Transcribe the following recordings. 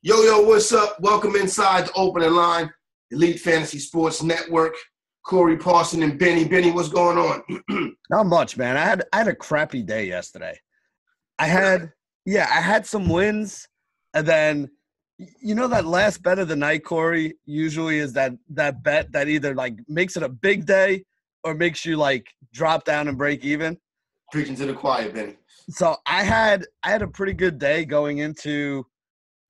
Yo, what's up? Welcome inside the opening line, Elite Fantasy Sports Network. Corey Parson and Benny, what's going on? Not much, man. I had a crappy day yesterday. I had some wins, and then that last bet of the night, Corey, usually is that bet that either like makes it a big day or makes you like drop down and break even. Preaching to the choir, Benny. So I had a pretty good day going into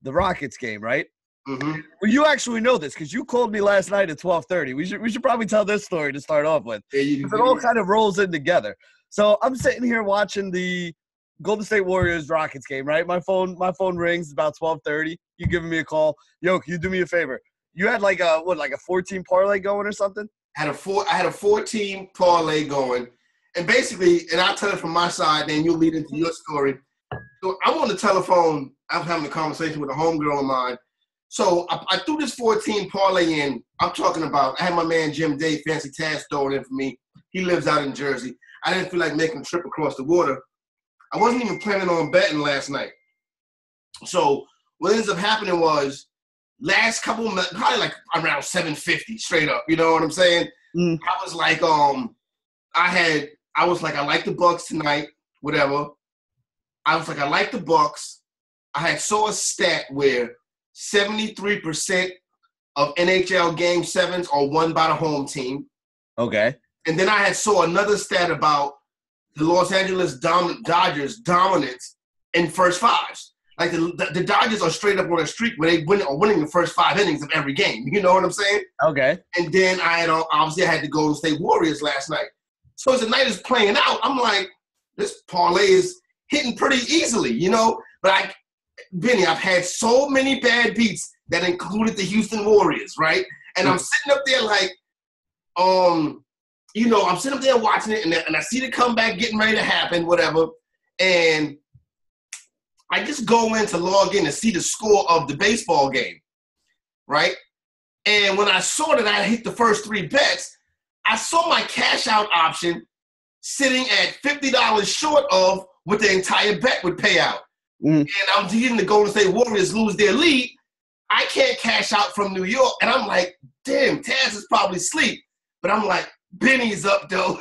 the Rockets game, right? Mm-hmm. Well, you actually know this because you called me last night at 12:30. We should probably tell this story to start off with. Yeah, It all kind of rolls in together. So I'm sitting here watching the Golden State Warriors Rockets game, right? My phone rings about 12:30. You giving me a call? Yo, can you do me a favor? You had like a 14 parlay going or something? I had a 14 parlay going, and basically, and I'll tell it from my side, then you'll lead into your story. So I'm on the telephone. I was having a conversation with a homegirl of mine. So I threw this 14 parlay in. I'm talking about, I had my man Jim Day, Fancy Taz, throw it in for me. He lives out in Jersey. I didn't feel like making a trip across the water. I wasn't even planning on betting last night. So what ends up happening was last couple of months, probably like around 750 straight up. You know what I'm saying? Mm. I was like, I like the Bucks tonight, whatever. I was like, I like the Bucks. I had saw a stat where 73% of NHL Game 7s are won by the home team. Okay. And then I had saw another stat about the Los Angeles Dodgers dominance in first fives. Like the Dodgers are straight up on a streak where they are winning the first 5 innings of every game. You know what I'm saying? Okay. And then I had the Golden State Warriors last night. So as the night is playing out, I'm like, this parlay is hitting pretty easily, you know? But Benny, I've had so many bad beats that included the Houston Warriors, right? And I'm sitting up there like, I'm sitting up there watching it, and I see the comeback getting ready to happen, whatever. And I just go in to log in to see the score of the baseball game, right? And when I saw that I hit the first 3 bets, I saw my cash out option sitting at $50 short of what the entire bet would pay out. Mm. And I'm getting the Golden State Warriors lose their lead. I can't cash out from New York. And I'm like, damn, Taz is probably asleep. But I'm like, Benny's up, though.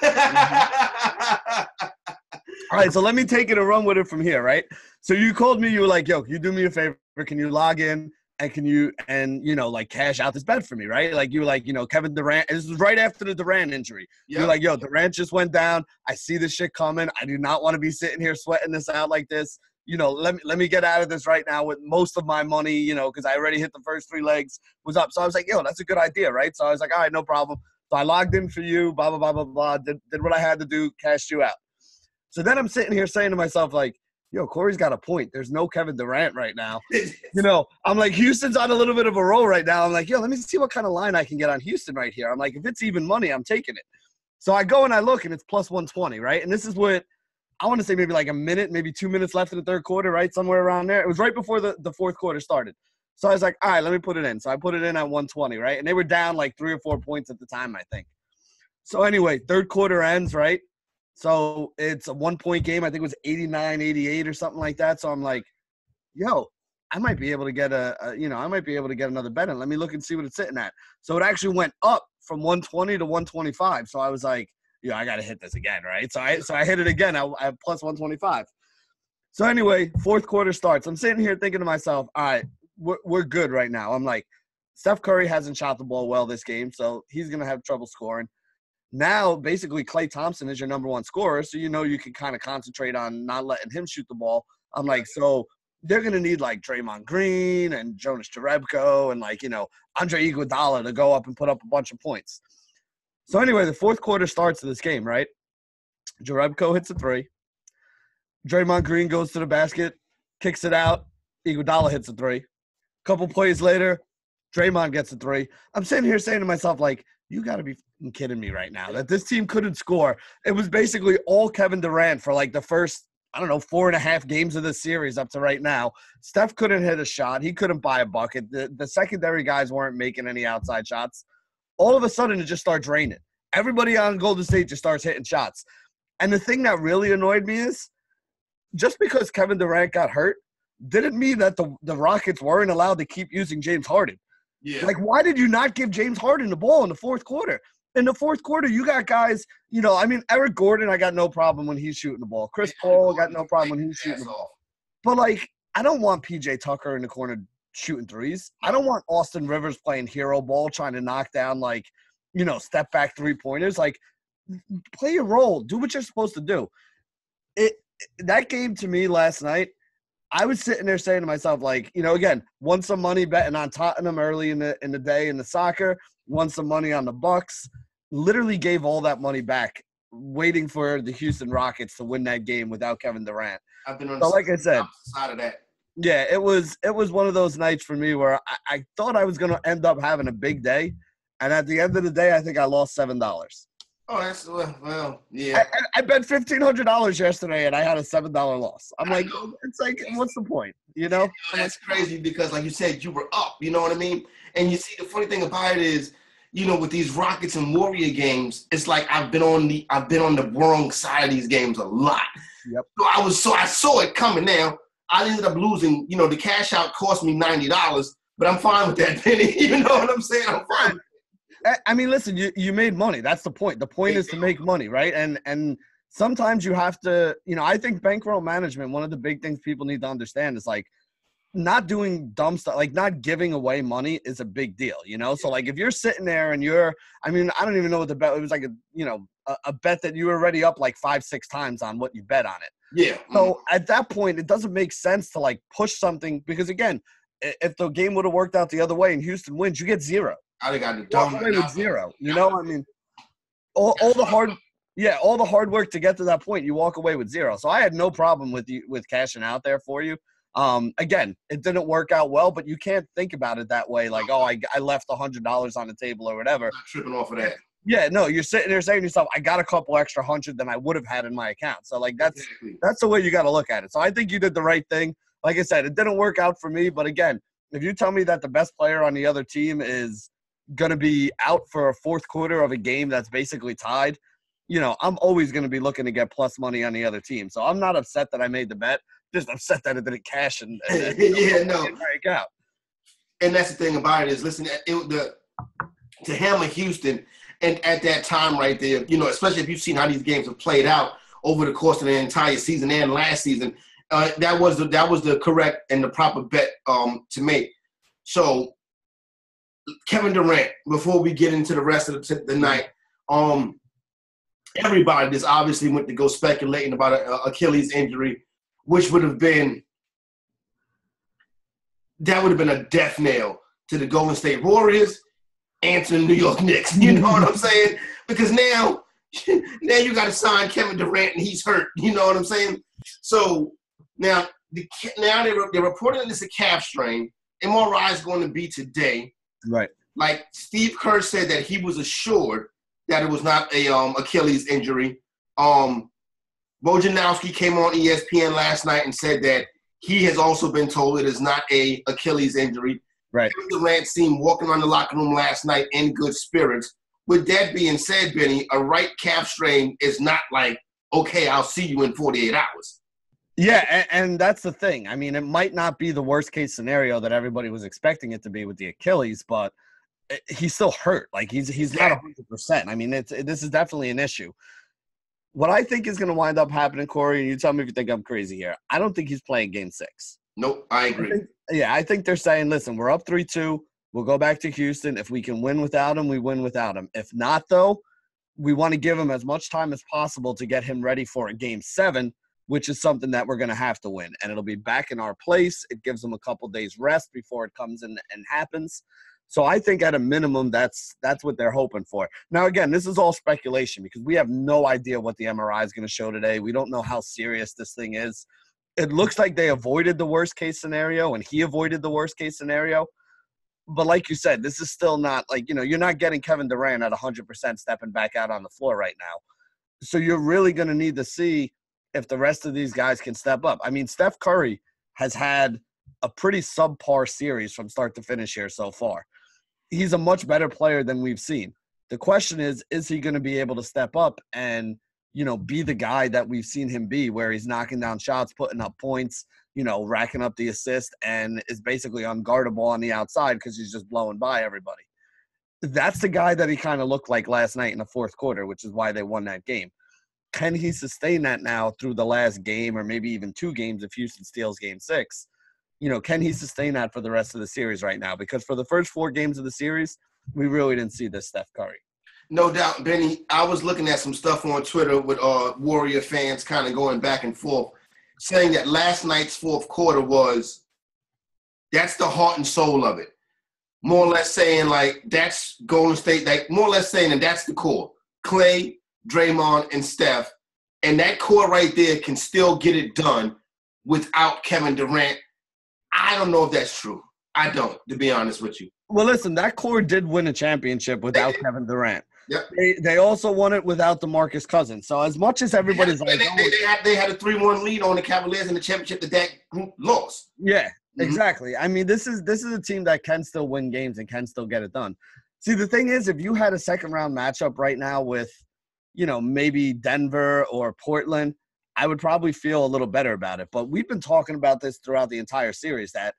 All right, so let me take it and run with it from here, right? So you called me. You were like, yo, can you do me a favor? Can you log in and cash out this bet for me, right? Like you were like, Kevin Durant. This was right after the Durant injury. Yep. You're like, yo, Durant just went down. I see this shit coming. I do not want to be sitting here sweating this out like this. Let me get out of this right now with most of my money, because I already hit the first 3 legs, was up. So I was like, yo, that's a good idea, right? So I was like, all right, no problem. So I logged in for you, blah, blah, blah, blah, blah, did what I had to do, cashed you out. So then I'm sitting here saying to myself, like, yo, Corey's got a point. There's no Kevin Durant right now. I'm like, Houston's on a little bit of a roll right now. I'm like, yo, let me see what kind of line I can get on Houston right here. I'm like, if it's even money, I'm taking it. So I go and I look, and it's plus 120, right? And this is what I want to say maybe like a minute, maybe 2 minutes left in the third quarter, right? Somewhere around there. It was right before the fourth quarter started. So I was like, all right, let me put it in. So I put it in at 120, right? And they were down like 3 or 4 points at the time, I think. So anyway, third quarter ends, right? So it's a 1-point game. I think it was 89-88 or something like that. So I'm like, yo, I might be able to get another bet in. Let me look and see what it's sitting at. So it actually went up from 120 to 125. So I was like, I got to hit this again, right? So I hit it again. I have plus 125. So anyway, fourth quarter starts. I'm sitting here thinking to myself, all right, we're good right now. I'm like, Steph Curry hasn't shot the ball well this game, so he's going to have trouble scoring. Now, basically, Klay Thompson is your number 1 scorer, so you can kind of concentrate on not letting him shoot the ball. I'm like, so they're going to need, like, Draymond Green and Jonas Jerebko and, Andre Iguodala to go up and put up a bunch of points. So anyway, the fourth quarter starts of this game, right? Jerebko hits a 3. Draymond Green goes to the basket, kicks it out. Iguodala hits a 3. Couple plays later, Draymond gets a 3. I'm sitting here saying to myself, like, you got to be kidding me right now that this team couldn't score. It was basically all Kevin Durant for, like, the first, 4.5 games of the series up to right now. Steph couldn't hit a shot. He couldn't buy a bucket. The secondary guys weren't making any outside shots. All of a sudden, it just starts raining. Everybody on Golden State just starts hitting shots. And the thing that really annoyed me is just because Kevin Durant got hurt, didn't mean that the Rockets weren't allowed to keep using James Harden. Yeah. Like, why did you not give James Harden the ball in the fourth quarter? In the fourth quarter, you got guys, Eric Gordon, I got no problem when he's shooting the ball. Chris Paul, got no problem when he's shooting the ball. But, like, I don't want P.J. Tucker in the corner shooting threes. I don't want Austin Rivers playing hero ball, trying to knock down, like, step back three-pointers. Like, play your role. Do what you're supposed to do. That game to me last night, I was sitting there saying to myself, like, again, won some money betting on Tottenham early in the day in the soccer, won some money on the Bucks, literally gave all that money back, waiting for the Houston Rockets to win that game without Kevin Durant. I've been on like I said, side of that. Yeah, it was one of those nights for me where I thought I was going to end up having a big day, and at the end of the day, I think I lost $7. Oh, that's well, yeah. I bet $1,500 yesterday, and I had a $7 loss. I'm like, it's like, what's the point? That's crazy because, like you said, you were up. You know what I mean? And you see, the funny thing about it is, with these Rockets and Warrior games, it's like I've been on the wrong side of these games a lot. Yep. So I saw it coming. Now I ended up losing. The cash out cost me $90, but I'm fine with that, Penny. You know what I'm saying? I'm fine. I mean, listen, you made money. That's the point. The point is to make money, right? And sometimes you have to, I think bankroll management, one of the big things people need to understand is, like, not doing dumb stuff, like not giving away money is a big deal, So, like, if you're sitting there and I don't even know what the bet, it was like a bet that you were already up like 5-6 times on what you bet on it. Yeah. So at that point, it doesn't make sense to, like, push something because, again, if the game would have worked out the other way and Houston wins, you get zero. I got the walk away with zero. I mean, all the hard work to get to that point, you walk away with zero. So I had no problem with cashing out there for you. Again, it didn't work out well, but you can't think about it that way. Like, I left $100 on the table or whatever. I'm not tripping off of that. Yeah, no, you're sitting there saying to yourself, I got a couple extra $100 than I would have had in my account. So, like, that's the way you got to look at it. So I think you did the right thing. Like I said, it didn't work out for me. But again, if you tell me that the best player on the other team is going to be out for a fourth quarter of a game that's basically tied, I'm always going to be looking to get plus money on the other team. So I'm not upset that I made the bet, just upset that it didn't cash and break out. And that's the thing about it is, listen, to hammer Houston, and at that time right there, especially if you've seen how these games have played out over the course of the entire season and last season, that was the correct and the proper bet to make. So, Kevin Durant, before we get into the rest of the night, everybody just obviously went to go speculating about an Achilles injury, which would have been a death nail to the Golden State Warriors and to the New York Knicks. You know what I'm saying? Because now you got to sign Kevin Durant and he's hurt. You know what I'm saying? So now they're reporting that it's a calf strain. MRI is going to be today. Right. Like Steve Kerr said that he was assured that it was not a Achilles injury. Wojnarowski came on ESPN last night and said that he has also been told it is not a Achilles injury. Right. Kevin Durant seemed walking around the locker room last night in good spirits. With that being said, Benny, a right calf strain is not like, okay, I'll see you in 48 hours. Yeah, and that's the thing. I mean, it might not be the worst-case scenario that everybody was expecting it to be with the Achilles, but he's still hurt. Like, he's not 100%. I mean, this is definitely an issue. What I think is going to wind up happening, Corey, and you tell me if you think I'm crazy here, I don't think he's playing Game 6. Nope, I agree. I think they're saying, listen, we're up 3-2. We'll go back to Houston. If we can win without him, we win without him. If not, though, we want to give him as much time as possible to get him ready for a Game 7, which is something that we're going to have to win. And it'll be back in our place. It gives them a couple days rest before it comes in and happens. So I think at a minimum, that's what they're hoping for. Now, again, this is all speculation because we have no idea what the MRI is going to show today. We don't know how serious this thing is. It looks like they avoided the worst-case scenario, and he avoided the worst-case scenario. But like you said, this is still not like, you're not getting Kevin Durant at 100% stepping back out on the floor right now. So you're really going to need to see if the rest of these guys can step up. I mean, Steph Curry has had a pretty subpar series from start to finish here so far. He's a much better player than we've seen. The question is he going to be able to step up and, be the guy that we've seen him be, where he's knocking down shots, putting up points, racking up the assist and is basically unguardable on the outside because he's just blowing by everybody. That's the guy that he kind of looked like last night in the fourth quarter, which is why they won that game. Can he sustain that now through the last game or maybe even 2 games if Houston steals game 6? Can he sustain that for the rest of the series right now? Because for the first 4 games of the series, we really didn't see this Steph Curry. No doubt, Benny. I was looking at some stuff on Twitter with Warrior fans kind of going back and forth, saying that last night's fourth quarter that's the heart and soul of it. More or less saying, like, that's Golden State, like, more or less saying that that's the core. Clay, Draymond, and Steph. And that core right there can still get it done without Kevin Durant. I don't know if that's true. I don't, to be honest with you. Well, listen, that core did win a championship without Kevin Durant. Yep. They also won it without DeMarcus Cousins. So as much as everybody's they had a 3-1 lead on the Cavaliers in the championship that group lost. Yeah, exactly. I mean, this is a team that can still win games and can still get it done. See, the thing is, if you had a second-round matchup right now with, maybe Denver or Portland, I would probably feel a little better about it. But we've been talking about this throughout the entire series, that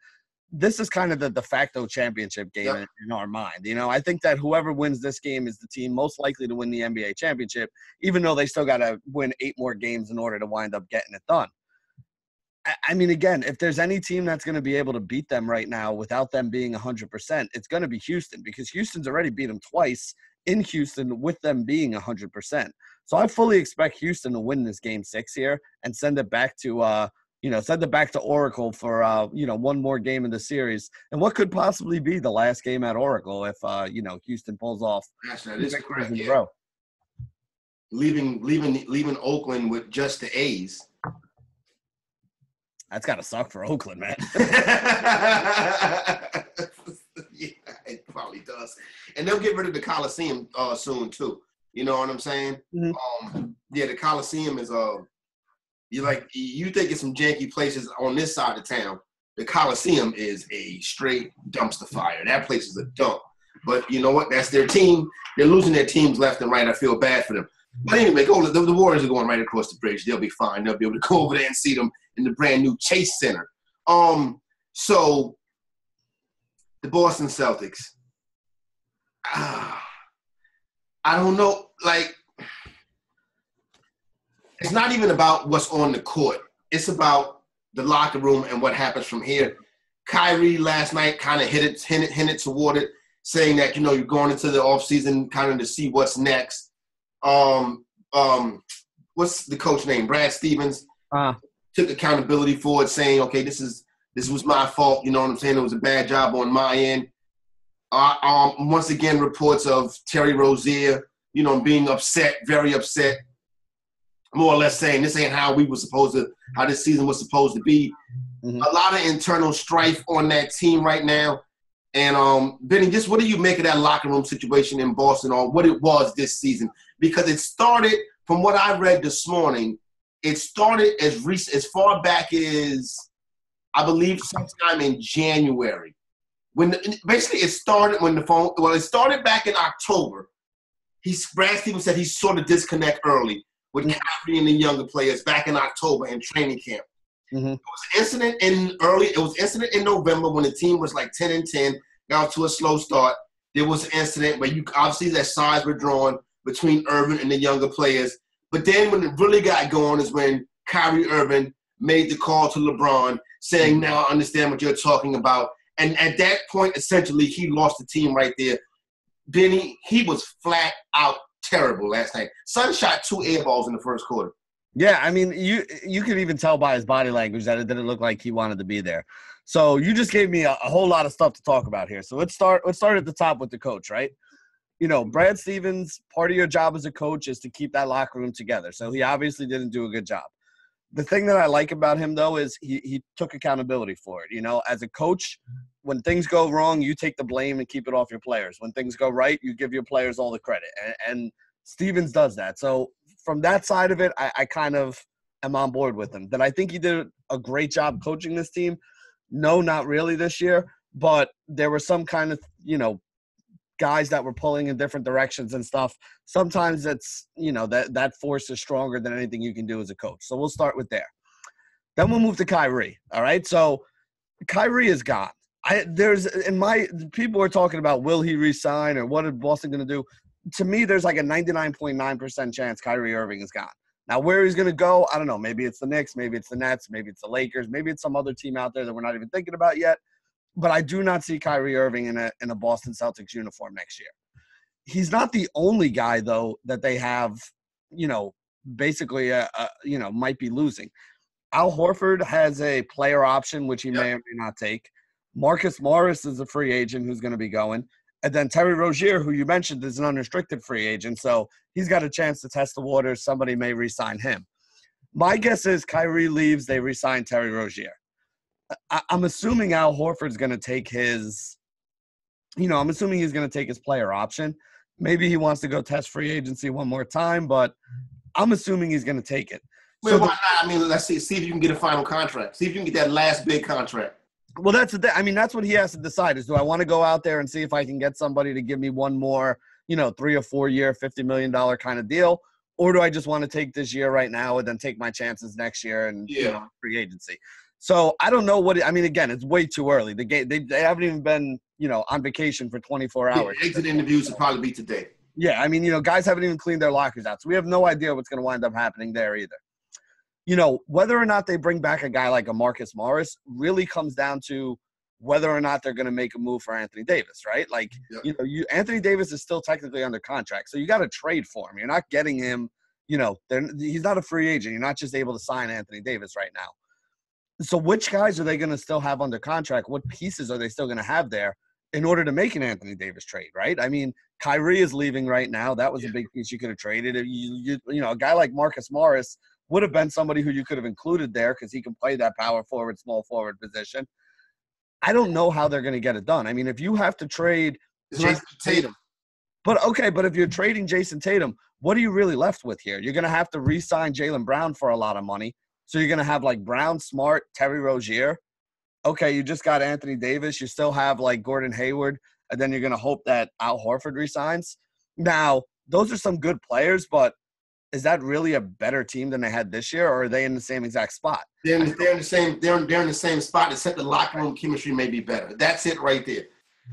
this is kind of the de facto championship game in our mind. I think that whoever wins this game is the team most likely to win the NBA championship, even though they still got to win 8 more games in order to wind up getting it done. I mean, again, if there's any team that's going to be able to beat them right now without them being 100%, it's going to be Houston, because Houston's already beat them twice in Houston with them being 100%. So I fully expect Houston to win this game 6 here and send it back to Oracle for, one more game in the series. And what could possibly be the last game at Oracle if, Houston pulls off. That is correct, yeah. Leaving Oakland with just the A's. That's got to suck for Oakland, man. Yeah, it probably does. And they'll get rid of the Coliseum soon, too. You know what I'm saying? Mm-hmm. The Coliseum is you think it's some janky places on this side of town. The Coliseum is a straight dumpster fire. That place is a dump. But you know what? That's their team. They're losing their teams left and right. I feel bad for them. But anyway, the Warriors are going right across the bridge. They'll be fine. They'll be able to go over there and see them in the brand new Chase Center. So the Boston Celtics. I don't know. Like, it's not even about what's on the court. It's about the locker room and what happens from here. Kyrie last night kind of hinted toward it, saying that, you're going into the offseason kind of to see what's next. What's the coach name? Brad Stevens took accountability for it, saying, okay, this was my fault. You know what I'm saying? It was a bad job on my end. Once again, reports of Terry Rozier, being upset, very upset, more or less saying this ain't how this season was supposed to be. Mm-hmm. A lot of internal strife on that team right now. And Benny, just what do you make of that locker room situation in Boston, or what it was this season? Because it started, from what I read this morning, it started as far back as, I believe, sometime in January. It started back in October. Brad Stevens said he sort of disconnect early with Kyrie and the younger players back in October in training camp. Mm-hmm. It was incident in November when the team was like 10-10, got to a slow start. There was an incident where obviously that sides were drawn between Irving and the younger players. But then when it really got going is when Kyrie Irving made the call to LeBron, saying, now I understand what you're talking about. And at that point, essentially, he lost the team right there. Benny, he was flat out terrible last night. Son shot 2 air balls in the first quarter. Yeah, I mean, you could even tell by his body language that it didn't look like he wanted to be there. So you just gave me a whole lot of stuff to talk about here. So let's start at the top with the coach, right? Brad Stevens, part of your job as a coach is to keep that locker room together. So he obviously didn't do a good job. The thing that I like about him, though, is he took accountability for it. As a coach, when things go wrong, you take the blame and keep it off your players. When things go right, you give your players all the credit. And Stevens does that. So from that side of it, I kind of am on board with him. That I think he did a great job coaching this team. No, not really this year. But there were some kind of, guys that were pulling in different directions and stuff. Sometimes it's, that force is stronger than anything you can do as a coach. So we'll start with there. Then we'll move to Kyrie. All right. So Kyrie is gone. People are talking about will he resign or what is Boston going to do? To me, there's like a 99.9% chance Kyrie Irving is gone. Now, where he's going to go, I don't know. Maybe it's the Knicks, maybe it's the Nets, maybe it's the Lakers, maybe it's some other team out there that we're not even thinking about yet. But I do not see Kyrie Irving in a Boston Celtics uniform next year. He's not the only guy, though, that they have, basically, might be losing. Al Horford has a player option, which he may or may not take. Marcus Morris is a free agent who's going to be going. And then Terry Rozier, who you mentioned, is an unrestricted free agent. So he's got a chance to test the waters. Somebody may re-sign him. My guess is Kyrie leaves, they re-sign Terry Rozier. I'm assuming Al Horford's going to take his player option. Maybe he wants to go test free agency one more time, but I'm assuming he's going to take it. Well, why not? I mean, let's see if you can get a final contract. See if you can get that last big contract. Well, that's the thing. I mean, that's what he has to decide is, do I want to go out there and see if I can get somebody to give me one more, 3 or 4 year, $50 million kind of deal? Or do I just want to take this year right now and then take my chances next year and free agency? So I don't know again, it's way too early. The game, they haven't even been, on vacation for 24 hours. Exit interviews will probably be today. Yeah, I mean, guys haven't even cleaned their lockers out. So we have no idea what's going to wind up happening there either. Whether or not they bring back a guy like a Marcus Morris really comes down to whether or not they're going to make a move for Anthony Davis, right? Like, Anthony Davis is still technically under contract, so you got to trade for him. You're not getting him, he's not a free agent. You're not just able to sign Anthony Davis right now. So which guys are they going to still have under contract? What pieces are they still going to have there in order to make an Anthony Davis trade, right? I mean, Kyrie is leaving right now. That was a big piece you could have traded. A guy like Marcus Morris would have been somebody who you could have included there because he can play that power forward, small forward position. I don't know how they're going to get it done. I mean, if you have to trade Jason Tatum. But if you're trading Jason Tatum, what are you really left with here? You're going to have to re-sign Jaylen Brown for a lot of money. So you're going to have like Brown, Smart, Terry Rozier. Okay, you just got Anthony Davis. You still have like Gordon Hayward. And then you're going to hope that Al Horford resigns. Now, those are some good players, but is that really a better team than they had this year, or are they in the same exact spot? They're in the same spot, except the locker room chemistry may be better. That's it right there.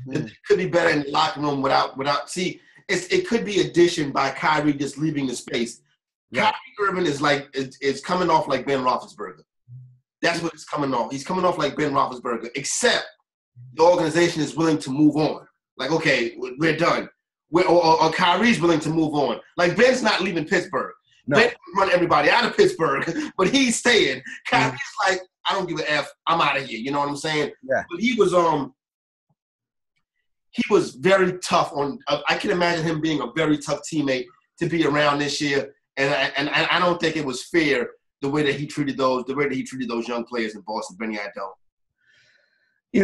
It could be better in the locker room without. See, it could be addition by Kyrie just leaving the space. Yeah. Kyrie Irving is coming off like Ben Roethlisberger. That's what it's coming off. He's coming off like Ben Roethlisberger, except the organization is willing to move on. Like, okay, we're done. Or Kyrie's willing to move on. Like, Ben's not leaving Pittsburgh. No. Ben run everybody out of Pittsburgh, but he's staying. Kyrie's like, I don't give a F. I'm out of here. You know what I'm saying? Yeah. But he was very tough on. I can imagine him being a very tough teammate to be around this year, and I don't think it was fair the way that he treated those young players in Boston. Benny, I don't.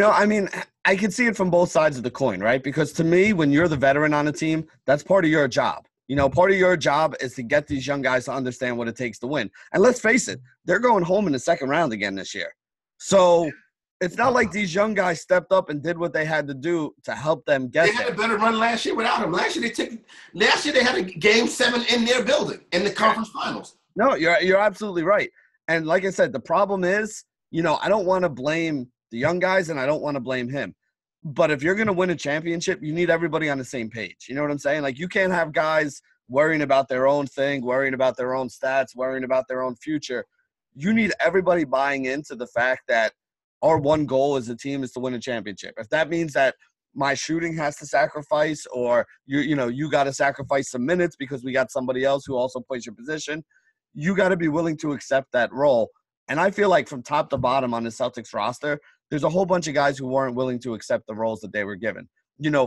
I mean, I can see it from both sides of the coin, right? Because to me, when you're the veteran on a team, that's part of your job. Part of your job is to get these young guys to understand what it takes to win. And let's face it, they're going home in the second round again this year. So it's not like these young guys stepped up and did what they had to do to help them get there. They had a better run last year without him. Last year they had a Game 7 in their building in the conference finals. No, you're absolutely right. And like I said, the problem is, I don't want to blame the young guys, and I don't want to blame him. But if you're going to win a championship, you need everybody on the same page. You know what I'm saying? Like, you can't have guys worrying about their own thing, worrying about their own stats, worrying about their own future. You need everybody buying into the fact that our one goal as a team is to win a championship. If that means that my shooting has to sacrifice, or you got to sacrifice some minutes because we got somebody else who also plays your position, you got to be willing to accept that role. And I feel like from top to bottom on the Celtics roster, there's a whole bunch of guys who weren't willing to accept the roles that they were given.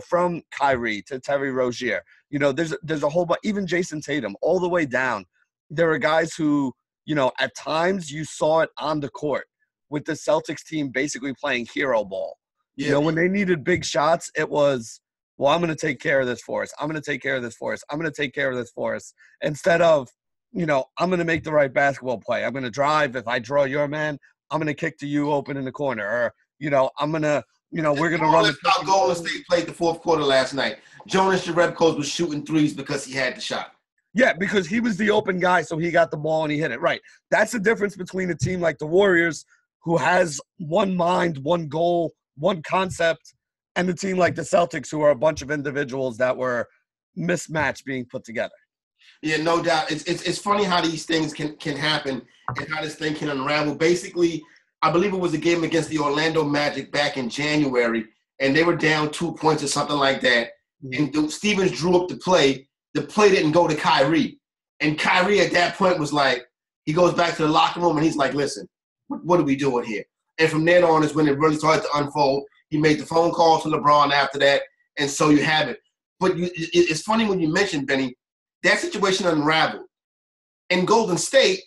From Kyrie to Terry Rozier. There's a whole bunch, even Jason Tatum, all the way down. There are guys who, at times you saw it on the court with the Celtics team basically playing hero ball. Yeah. When they needed big shots, it was, well, I'm going to take care of this for us. I'm going to take care of this for us. I'm going to take care of this for us. Instead of, I'm going to make the right basketball play. I'm going to drive. If I draw your man, I'm going to kick to you open in the corner. Or, I'm going to, we're going to run. That's how Golden State played the fourth quarter last night. Jonas Jerebko was shooting threes because he had the shot. Yeah, because he was the open guy, so he got the ball and he hit it. Right. That's the difference between a team like the Warriors, who has one mind, one goal, one concept, and a team like the Celtics, who are a bunch of individuals that were mismatched being put together. Yeah, no doubt. It's funny how these things can happen and how this thing can unravel. Basically, I believe it was a game against the Orlando Magic back in January, and they were down 2 points or something like that. Mm-hmm. And Stevens drew up the play. The play didn't go to Kyrie. And Kyrie at that point was like, he goes back to the locker room and he's like, listen, what are we doing here? And from then on is when it really started to unfold. He made the phone call to LeBron after that, and so you have it. But it's funny when you mentioned, Benny, that situation unraveled. In Golden State,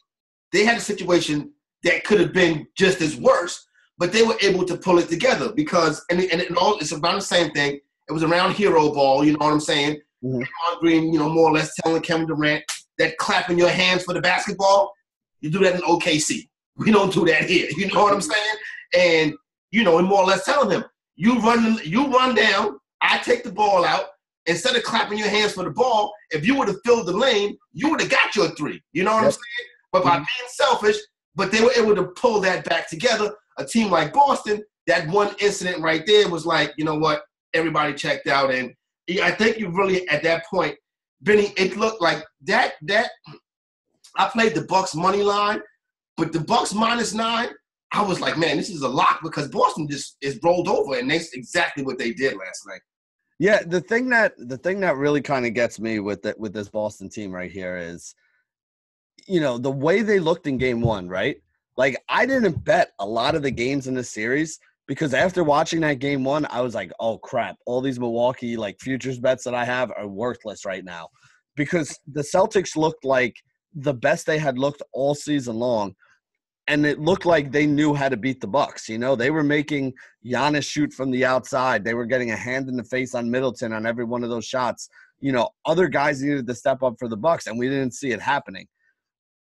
they had a situation that could have been just as worse, but they were able to pull it together because, and it's around the same thing. It was around hero ball, you know what I'm saying? Mm-hmm. Draymond Green, more or less telling Kevin Durant that clapping your hands for the basketball, you do that in OKC. We don't do that here. You know what I'm saying? And, and more or less telling him, you run down, I take the ball out. Instead of clapping your hands for the ball, if you would have filled the lane, you would have got your three. You know what I'm saying? But by being selfish, but they were able to pull that back together. A team like Boston, that one incident right there was like, you know what? Everybody checked out. And I think you really, at that point, Benny, it looked like that I played the Bucks money line, but the Bucks -9, I was like, man, this is a lock because Boston just is rolled over, and that's exactly what they did last night. Yeah, the thing that really kind of gets me with this Boston team right here is, the way they looked in game one, right? Like, I didn't bet a lot of the games in this series because after watching that game one, I was like, oh, crap, all these Milwaukee, futures bets that I have are worthless right now because the Celtics looked like the best they had looked all season long. And it looked like they knew how to beat the Bucks. They were making Giannis shoot from the outside. They were getting a hand in the face on Middleton on every one of those shots. Other guys needed to step up for the Bucks, and we didn't see it happening.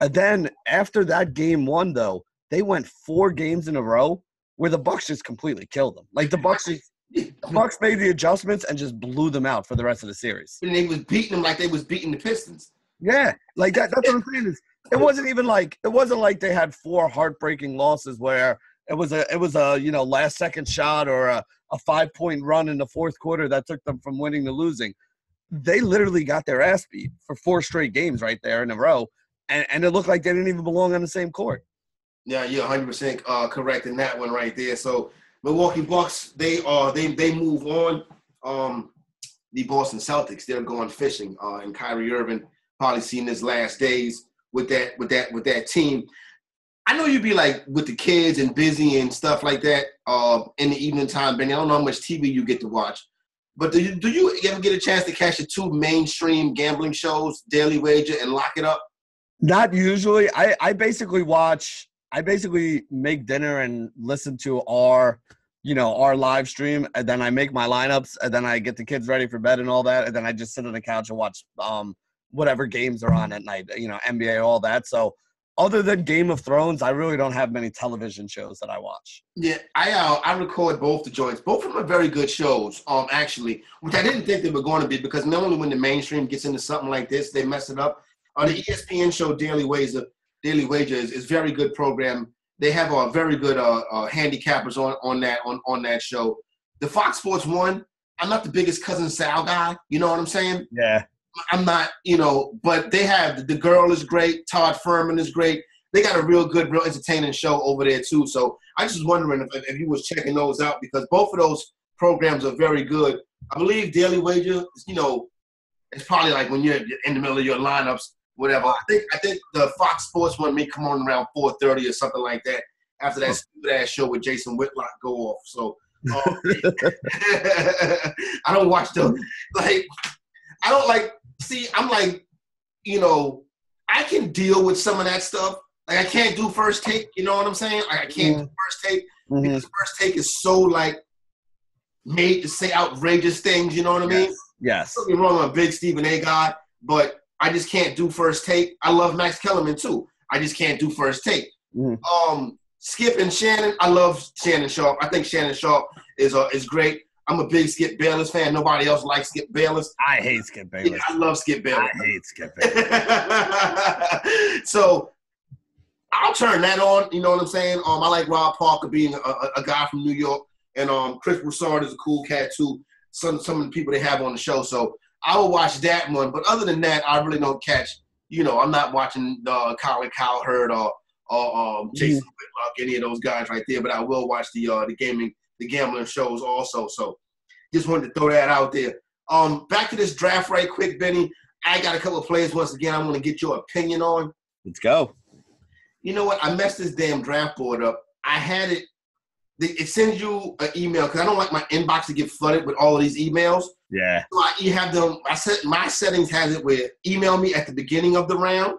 And then after that game one, though, they went 4 games in a row where the Bucks just completely killed them. Like the Bucks made the adjustments and just blew them out for the rest of the series. And they was beating them like they was beating the Pistons. Yeah, like that. That's what I'm saying is. It wasn't like they had 4 heartbreaking losses where it was a last second shot or a 5-point run in the fourth quarter that took them from winning to losing. They literally got their ass beat for 4 straight games right there in a row, and it looked like they didn't even belong on the same court. Yeah, you're 100% correct in that one right there. So Milwaukee Bucks, they move on. The Boston Celtics, they're going fishing, and Kyrie Irving probably seen his last days with that team. I know you'd be like with the kids and busy and stuff like that in the evening time, Benny. I don't know how much TV you get to watch, but do you ever get a chance to catch the 2 mainstream gambling shows, Daily Wager and Lock It Up? Not usually. I basically make dinner and listen to our live stream, and then I make my lineups, and then I get the kids ready for bed and all that, and then I just sit on the couch and watch whatever games are on at night, NBA, all that. So other than Game of Thrones, I really don't have many television shows that I watch. Yeah, I record both the joints. Both of them are very good shows, actually, which I didn't think they were going to be because normally when the mainstream gets into something like this, they mess it up. The ESPN show Daily Wager is very good program. They have a very good handicappers on that show. The Fox Sports one, I'm not the biggest Cousin Sal guy. You know what I'm saying? Yeah. I'm not, but they have the girl is great. Todd Furman is great. They got a real good, real entertaining show over there too. So I just was wondering if you was checking those out because both of those programs are very good. I believe Daily Wager, it's probably like when you're in the middle of your lineups, whatever. I think the Fox Sports one may come on around 4:30 or something like that after that stupid ass show with Jason Whitlock go off. So I don't watch them. I don't like. See, I'm like, I can deal with some of that stuff. Like, I can't do First Take. You know what I'm saying? Like, I can't do First Take because First Take is so, made to say outrageous things. You know what I mean? Yes. Don't get me wrong, I'm a big Stephen A. guy, but I just can't do First Take. I love Max Kellerman, too. I just can't do First Take. Skip and Shannon, I love Shannon Sharp. I think Shannon Sharp is great. I'm a big Skip Bayless fan. Nobody else likes Skip Bayless. I hate Skip Bayless. Yeah, I love Skip Bayless. I hate Skip Bayless. So I'll turn that on. You know what I'm saying? I like Rob Parker being a guy from New York, and Chris Broussard is a cool cat too. Some of the people they have on the show. So I will watch that one. But other than that, I really don't catch. I'm not watching Colin Cowherd or Jason Whitlock, any of those guys right there. But I will watch the gambling shows also. So just wanted to throw that out there. Back to this draft right quick, Benny. I got a couple of players once again I want to get your opinion on. Let's go. You know what? I messed this damn draft board up. I had it. It sends you an email because I don't like my inbox to get flooded with all of these emails. Yeah. So you have them. My settings has it where email me at the beginning of the round,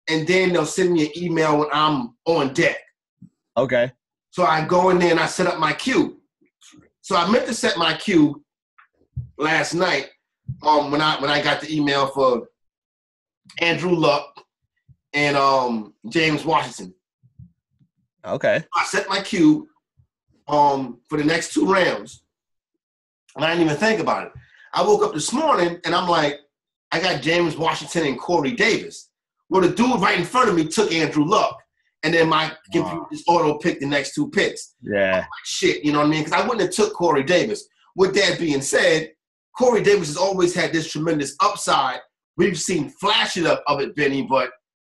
and then they'll send me an email when I'm on deck. Okay. So I go in there and I set up my queue. So I meant to set my queue last night when I got the email for Andrew Luck and James Washington. Okay. I set my queue for the next 2 rounds. And I didn't even think about it. I woke up this morning and I'm like, I got James Washington and Corey Davis. Well, the dude right in front of me took Andrew Luck. And then my computer just auto-picked the next 2 picks. Yeah. Like, shit, you know what I mean? Because I wouldn't have took Corey Davis. With that being said, Corey Davis has always had this tremendous upside. We've seen flashes of it, Benny, but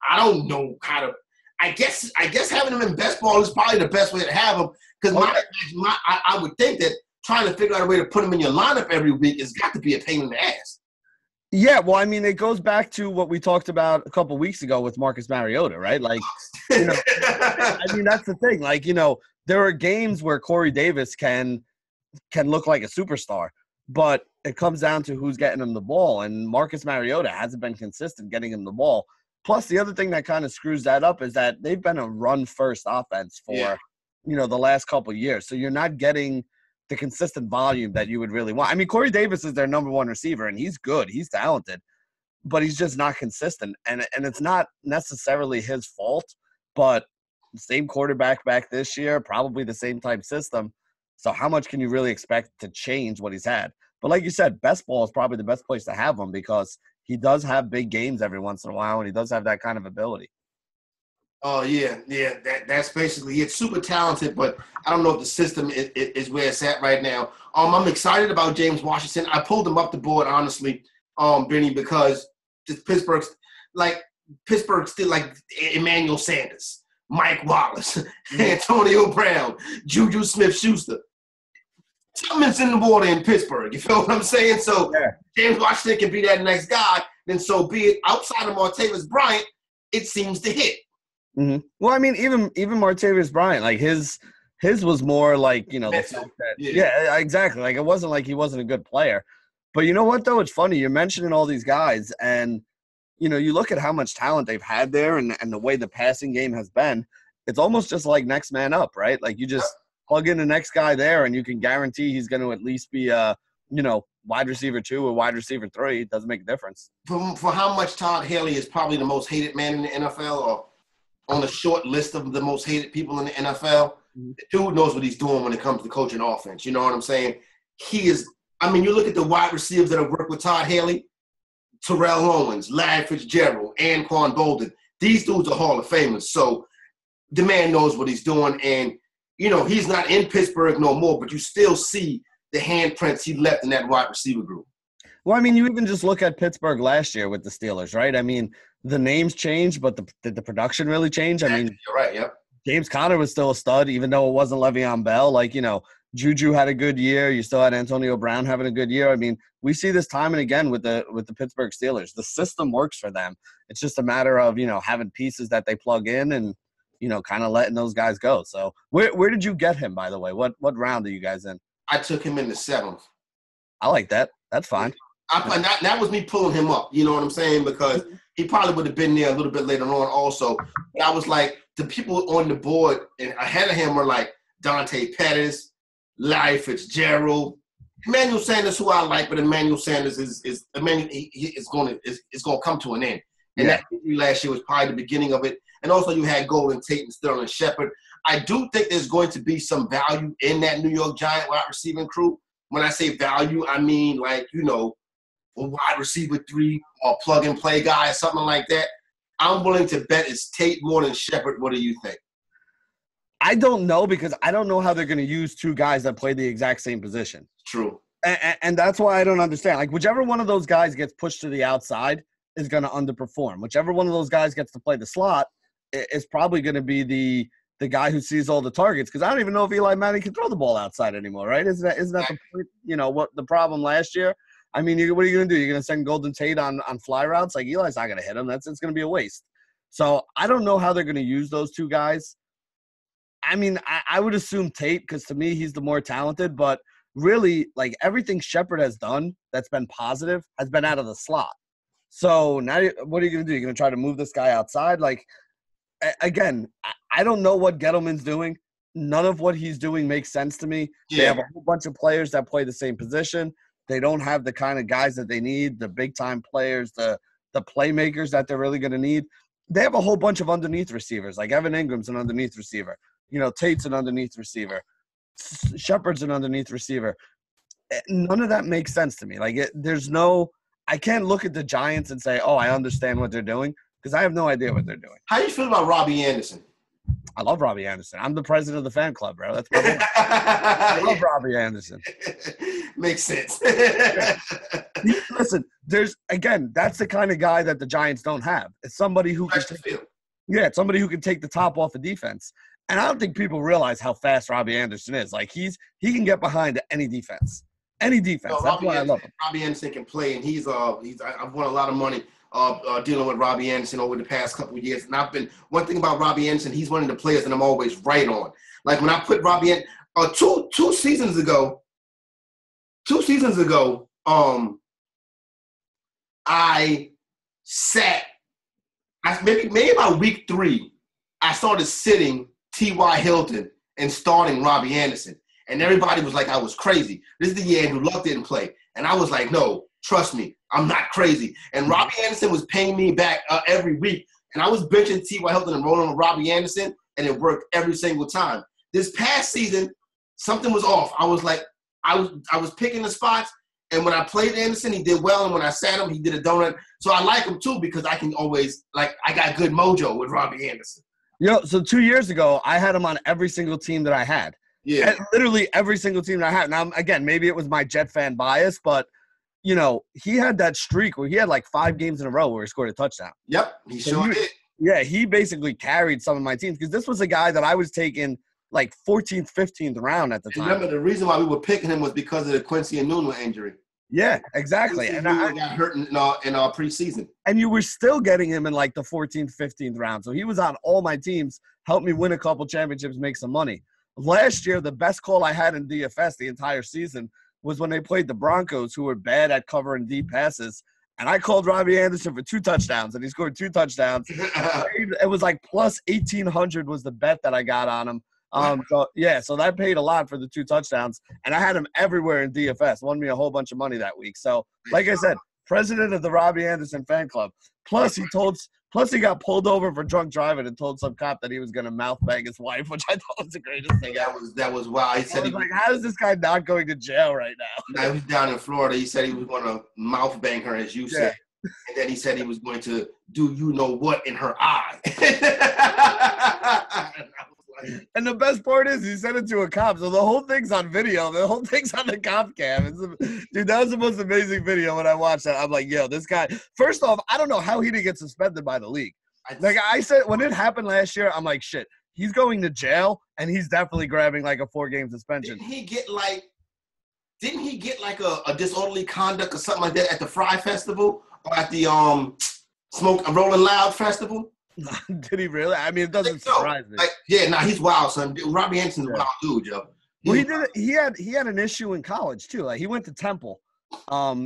I don't know how to – I guess having him in best ball is probably the best way to have him because I would think that trying to figure out a way to put him in your lineup every week has got to be a pain in the ass. Yeah, well, I mean, it goes back to what we talked about a couple weeks ago with Marcus Mariota, right? Like, I mean, that's the thing. Like, there are games where Corey Davis can look like a superstar, but it comes down to who's getting him the ball, and Marcus Mariota hasn't been consistent getting him the ball. Plus, the other thing that kind of screws that up is that they've been a run-first offense for, the last couple of years. So you're not getting the consistent volume that you would really want. I mean, Corey Davis is their number 1 receiver, and he's good. He's talented, but he's just not consistent. And it's not necessarily his fault, but same quarterback back this year, probably the same type system. So how much can you really expect to change what he's had? But like you said, best ball is probably the best place to have him because he does have big games every once in a while, and he does have that kind of ability. Oh, yeah. That's basically it. Super talented, but I don't know if the system is where it's at right now. I'm excited about James Washington. I pulled him up the board, honestly, Benny, because Pittsburgh still like Emmanuel Sanders, Mike Wallace, Antonio Brown, Juju Smith-Schuster. Something's in the water in Pittsburgh. You feel what I'm saying? So James Washington can be that next guy, then so be it. Outside of Martavis Bryant, it seems to hit. Mm-hmm. Well, I mean, even Martavis Bryant, like his was more like, the fact that, exactly. Like it wasn't like he wasn't a good player. But you know what, though? It's funny. You're mentioning all these guys, and, you look at how much talent they've had there and the way the passing game has been. It's almost just like next man up, right? Like you just plug in the next guy there, and you can guarantee he's going to at least be wide receiver 2 or wide receiver 3. It doesn't make a difference. For how much Todd Haley is probably the most hated man in the NFL or on the short list of the most hated people in the NFL, the dude knows what he's doing when it comes to coaching offense. You know what I'm saying? He is – I mean, you look at the wide receivers that have worked with Todd Haley, Terrell Owens, Larry Fitzgerald, Anquan Bolden. These dudes are Hall of Famers. So the man knows what he's doing. And, he's not in Pittsburgh no more, but you still see the handprints he left in that wide receiver group. Well, I mean, you even just look at Pittsburgh last year with the Steelers, right? I mean, the names changed, but did the production really change? I mean, you're right, yep. James Conner was still a stud, even though it wasn't Le'Veon Bell. Like, Juju had a good year. You still had Antonio Brown having a good year. I mean, we see this time and again with the Pittsburgh Steelers. The system works for them. It's just a matter of, having pieces that they plug in and, kind of letting those guys go. So where did you get him, by the way? What round are you guys in? I took him in the 7th. I like that. That's fine. That was me pulling him up, you know what I'm saying? Because he probably would have been there a little bit later on also. I was like, the people on the board and ahead of him were like Dante Pettis, Larry Fitzgerald, Emmanuel Sanders, who I like, but Emmanuel Sanders is going to come to an end. And that last year was probably the beginning of it. And also you had Golden Tate and Sterling Shepard. I do think there's going to be some value in that New York Giant wide receiving crew when I say value, I mean like, you know, a wide receiver 3 or plug-and-play guy or something like that, I'm willing to bet it's Tate more than Shepard. What do you think? I don't know because I don't know how they're going to use two guys that play the exact same position. True. And that's why I don't understand. Like, whichever one of those guys gets pushed to the outside is going to underperform. Whichever one of those guys gets to play the slot is probably going to be the guy who sees all the targets. Because I don't even know if Eli Manning can throw the ball outside anymore, right? Isn't that the point? You know what the problem last year? I mean, what are you going to do? You're going to send Golden Tate on fly routes? Like, Eli's not going to hit him. It's going to be a waste. So I don't know how they're going to use those two guys. I mean, I would assume Tate because to me he's the more talented, but really, like everything Shepard has done that's been positive has been out of the slot. So now what are you going to do? You're going to try to move this guy outside? Like, again, I don't know what Gettleman's doing. None of what he's doing makes sense to me. Yeah. They have a whole bunch of players that play the same position. They don't have the kind of guys that they need, the big-time players, the playmakers that they're really going to need. They have a whole bunch of underneath receivers. Like Evan Ingram's an underneath receiver. You know, Tate's an underneath receiver. Shepard's an underneath receiver. None of that makes sense to me. Like, I can't look at the Giants and say, oh, I understand what they're doing because I have no idea what they're doing. How do you feel about Robby Anderson? I love Robby Anderson. I'm the president of the fan club, bro. That's my I love Robby Anderson. Makes sense. Listen, that's the kind of guy that the Giants don't have. It's somebody who it's somebody who can take the top off of defense. And I don't think people realize how fast Robby Anderson is. Like he can get behind any defense. Any defense. No, that's why I love him. Robby Anderson can play, and I've won a lot of money dealing with Robby Anderson over the past couple of years. And one thing about Robby Anderson, he's one of the players that I'm always right on. Like when I put Robby in two seasons ago, maybe about week 3, I started sitting T.Y. Hilton and starting Robby Anderson. And everybody was like, I was crazy. This is the year Andrew Luck didn't play. And I was like, no, trust me, I'm not crazy. And Robby Anderson was paying me back every week. And I was benching T.Y. Hilton and rolling with Robby Anderson, and it worked every single time. This past season, something was off. I was like, I was picking the spots. And when I played Anderson, he did well. And when I sat him, he did a donut. So I like him, too, because I can always, I got good mojo with Robby Anderson. So 2 years ago, I had him on every single team that I had. Yeah. And literally every single team that I had. Now, again, maybe it was my Jet fan bias, but, you know, he had that streak where he had like 5 games in a row where he scored a touchdown. Yep, he sure did. Yeah, he basically carried some of my teams because this was a guy that I was taking like 14th, 15th round at the time. Remember, the reason why we were picking him was because of the Quincy Enunwa injury. Yeah, exactly. And I got hurt in our preseason. And you were still getting him in like the 14th, 15th round. So he was on all my teams, helped me win a couple championships, make some money. Last year, the best call I had in DFS the entire season was when they played the Broncos, who were bad at covering deep passes. And I called Robby Anderson for 2 touchdowns, and he scored 2 touchdowns. It was like plus 1,800 was the bet that I got on him. So that paid a lot for the 2 touchdowns, and I had him everywhere in DFS. Won me a whole bunch of money that week. So, like I said, president of the Robby Anderson fan club. Plus, he got pulled over for drunk driving and told some cop that he was going to mouth bang his wife, which I thought was the greatest thing. That was wild. He said how is this guy not going to jail right now? He was down in Florida. He said he was going to mouth bang her, as you said. And then he said he was going to do you know what in her eye. And the best part is he sent it to a cop. So the whole thing's on video. The whole thing's on the cop cam. Dude, that was the most amazing video when I watched that. I'm like, yo, this guy. First off, I don't know how he didn't get suspended by the league. Like I said, when it happened last year, I'm like, shit, he's going to jail, and he's definitely grabbing like a 4-game suspension. Didn't he get like a disorderly conduct or something like that at the Fry Festival or at the Rolling Loud Festival? Did he really? I mean, it doesn't surprise me. He's wild, son. Robby Anderson's a wild dude, yo. Well, he had an issue in college too. Like he went to Temple,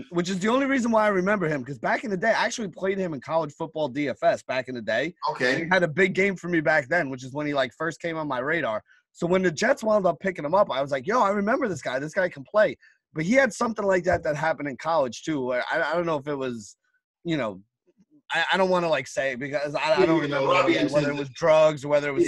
which is the only reason why I remember him. Because back in the day, I actually played him in college football DFS back in the day. Okay. He had a big game for me back then, which is when he like first came on my radar. So when the Jets wound up picking him up, I was like, yo, I remember this guy. This guy can play. But he had something like that happened in college too. I don't know if it was, you know. I don't want to like say because I don't remember whether it was drugs or whether it was,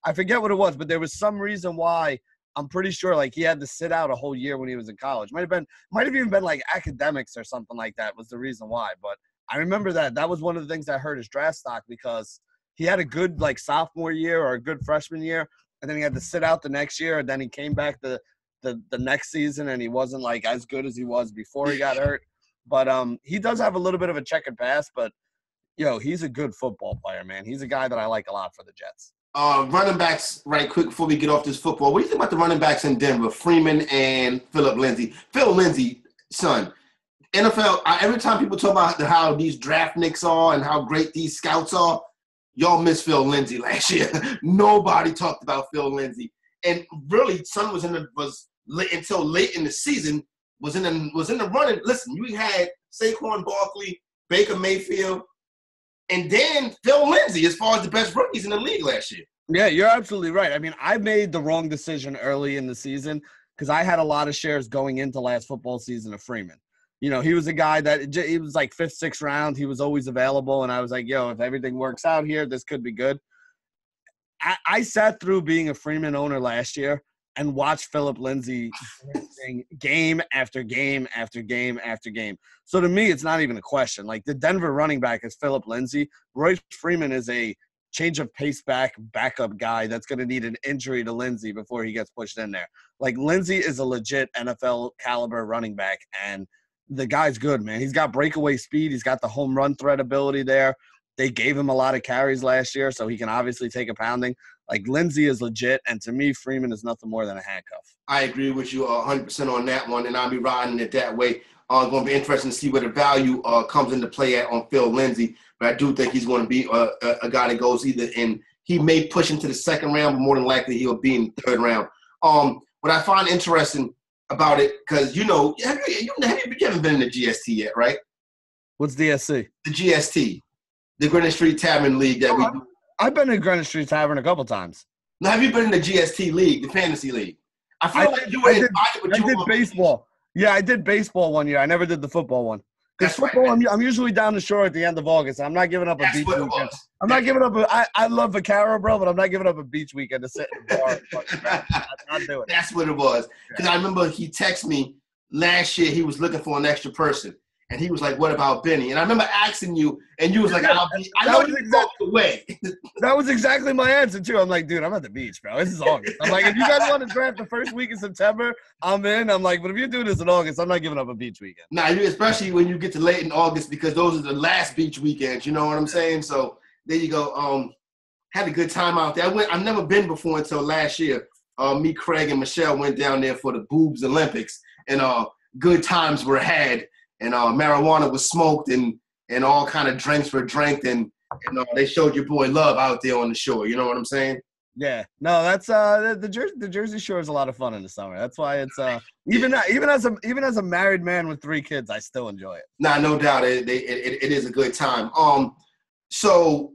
I forget what it was, but there was some reason why I'm pretty sure like he had to sit out a whole year when he was in college. Might have even been like academics or something like that was the reason why. But I remember that was one of the things that hurt his draft stock because he had a good like sophomore year or a good freshman year, and then he had to sit out the next year, and then he came back the next season and he wasn't like as good as he was before he got hurt. But he does have a little bit of a checkered past, but he's a good football player, man. He's a guy that I like a lot for the Jets. Running backs, right quick before we get off this football. What do you think about the running backs in Denver, Freeman and Philip Lindsay? Phil Lindsay, son, NFL, every time people talk about how these draft nicks are and how great these scouts are, y'all missed Phil Lindsay last year. Nobody talked about Phil Lindsay. And really, son until late in the season, was in the running. Listen, you had Saquon Barkley, Baker Mayfield, and then Phil Lindsay as far as the best rookies in the league last year. Yeah, you're absolutely right. I mean, I made the wrong decision early in the season because I had a lot of shares going into last football season of Freeman. He was a guy that he was like 5th, 6th round. He was always available, and I was like, if everything works out here, this could be good. I sat through being a Freeman owner last year and watched Philip Lindsay game after game after game after game. So to me, it's not even a question. Like the Denver running back is Philip Lindsay. Royce Freeman is a change of pace backup guy that's going to need an injury to Lindsay before he gets pushed in there. Like Lindsay is a legit NFL caliber running back, and the guy's good, man. He's got breakaway speed. He's got the home run threat ability there. They gave him a lot of carries last year, so he can obviously take a pounding. Like, Lindsay is legit, and to me, Freeman is nothing more than a handcuff. I agree with you 100% on that one, and I'll be riding it that way. It's going to be interesting to see where the value comes into play at on Phil Lindsay, but I do think he's going to be a guy that goes either in – he may push into the 2nd round, but more than likely he'll be in the 3rd round. What I find interesting about it, because, you haven't been in the GST yet, right? What's DSC? The GST. The Greenwich Street Tavern League that we do. I've been in Greenwich Street Tavern a couple times. Now, have you been in the GST League, the Fantasy League? I feel like you were invited, but you did baseball. Yeah, I did baseball one year. I never did the football one. Because football, right. I'm usually down the shore at the end of August. I'm not giving up a beach weekend. I'm not giving up I love Vaccaro, bro, but I'm not giving up a beach weekend to sit in the bar. I'm not doing it. That's what it was. Because I remember he texted me last year. He was looking for an extra person. And he was like, what about Benny? And I remember asking you, and you was like, I know you walked away. That was exactly my answer, too. I'm like, dude, I'm at the beach, bro. This is August. I'm like, if you guys want to draft the first week in September, I'm in. I'm like, but if you do this in August, I'm not giving up a beach weekend. Nah, especially when you get to late in August, because those are the last beach weekends. You know what I'm saying? So there you go. Had a good time out there. I've never been before until last year. Me, Craig, and Michelle went down there for the Boobs Olympics, and good times were had. And marijuana was smoked and all kind of drinks were drank and they showed your boy love out there on the shore. You know what I'm saying? Yeah. No, that's the Jersey Shore is a lot of fun in the summer. That's why it's even as a married man with 3 kids, I still enjoy it. Nah, no doubt. It is a good time. So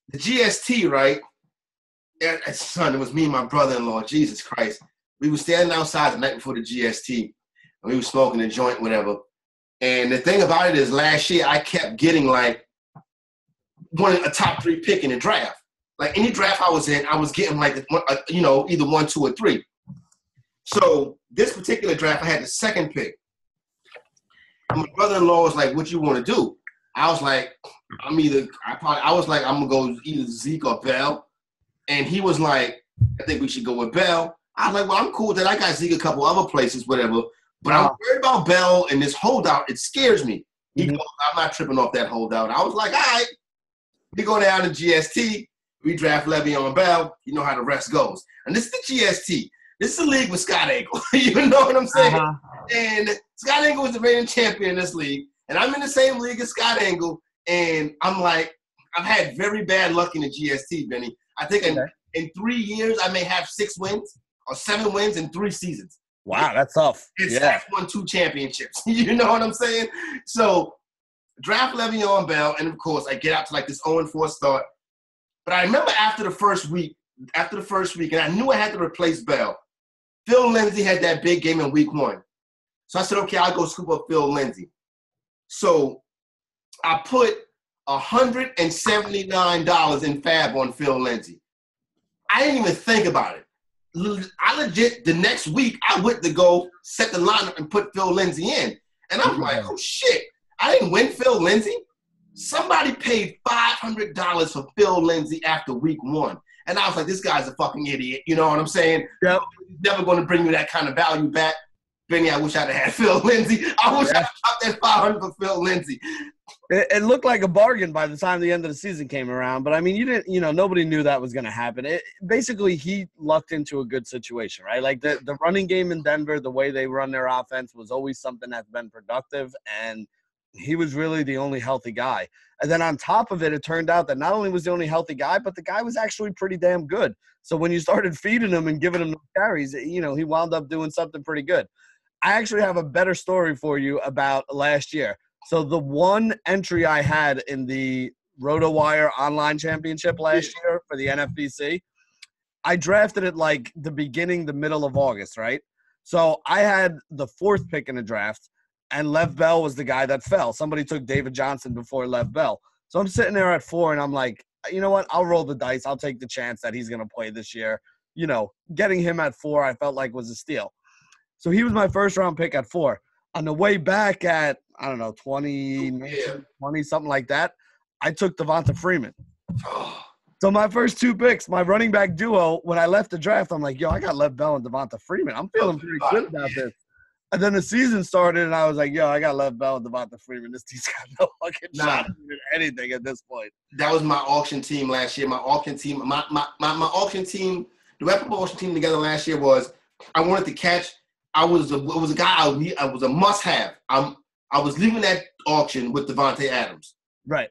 the GST, right? Son, it was me and my brother-in-law. Jesus Christ. We were standing outside the night before the GST and we were smoking a joint, whatever. And the thing about it is last year I kept getting like a top 3 pick in the draft. Like any draft I was in, I was getting like, either 1, 2, or 3. So this particular draft, I had the 2nd pick. And my brother-in-law was like, what you want to do? I was like, I'm going to go either Zeke or Bell. And he was like, I think we should go with Bell. I was like, well, I'm cool that I got Zeke a couple other places, whatever. But I'm worried about Bell and this holdout. It scares me. He goes, I'm not tripping off that holdout. I was like, all right. We go down to GST. We draft Le'Veon Bell. You know how the rest goes. And this is the GST. This is a league with Scott Angle. You know what I'm saying? And Scott Angle was the reigning champion in this league. And I'm in the same league as Scott Angle. And I'm like, I've had very bad luck in the GST, Benny. I think in 3 years, I may have 6 wins or 7 wins in 3 seasons. Wow, that's tough. I've won 2 championships. You know what I'm saying? So draft Le'Veon Bell, and of course I get out to like this 0-4 start. But I remember after the first week, and I knew I had to replace Bell. Phil Lindsay had that big game in week 1. So I said, okay, I'll go scoop up Phil Lindsay. So I put $179 in fab on Phil Lindsay. I didn't even think about it. I legit, the next week, I went to go set the lineup and put Phil Lindsay in. And I'm like, oh, shit. I didn't win Phil Lindsay. Somebody paid $500 for Phil Lindsay after week 1. And I was like, this guy's a fucking idiot. You know what I'm saying? Yep. He's never going to bring you that kind of value back. Benny, I wish I'd have had Phil Lindsay. I wish I'd dropped that $500 for Phil Lindsay. It looked like a bargain by the time the end of the season came around. But, I mean, nobody knew that was going to happen. Basically, he lucked into a good situation, right? Like, the running game in Denver, the way they run their offense was always something that's been productive, and he was really the only healthy guy. And then on top of it, it turned out that not only was the only healthy guy, but the guy was actually pretty damn good. So when you started feeding him and giving him the carries, he wound up doing something pretty good. I actually have a better story for you about last year. So the one entry I had in the RotoWire online championship last year for the NFBC, I drafted it like the middle of August, right? So I had the 4th pick in the draft, and Lev Bell was the guy that fell. Somebody took David Johnson before Lev Bell. So I'm sitting there at 4, and I'm like, you know what? I'll roll the dice. I'll take the chance that he's going to play this year. Getting him at 4 I felt like was a steal. So he was my first-round pick at 4. On the way back at, 20, something like that, I took Devonta Freeman. So my first 2 picks, my running back duo, when I left the draft, I'm like, I got Lev Bell and Devonta Freeman. I'm feeling pretty good about this. And then the season started, and I was like, I got Lev Bell and Devonta Freeman. This team's got no fucking shot at anything at this point. That was my auction team last year. My auction team, my auction team, the way I put my auction team together last year was I wanted to catch. It was a guy I was a must-have. I was leaving that auction with Devontae Adams. Right.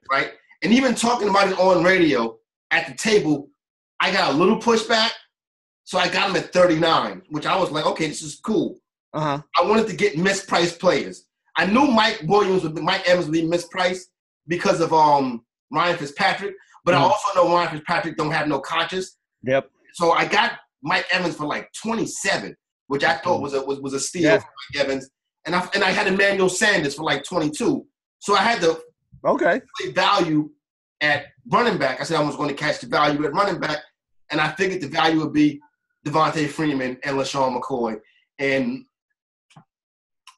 And even talking about it on radio at the table, I got a little pushback, so I got him at 39, which I was like, okay, this is cool. Uh-huh. I wanted to get mispriced players. I knew Mike Evans would be mispriced because of Ryan Fitzpatrick, but I also know Ryan Fitzpatrick don't have no conscience. Yep. So I got Mike Evans for like 27, which I thought was a steal for Mike Evans. And I had Emmanuel Sanders for like 22. So I had to play value at running back. I said I was going to catch the value at running back, and I figured the value would be Devontae Freeman and LaShawn McCoy. And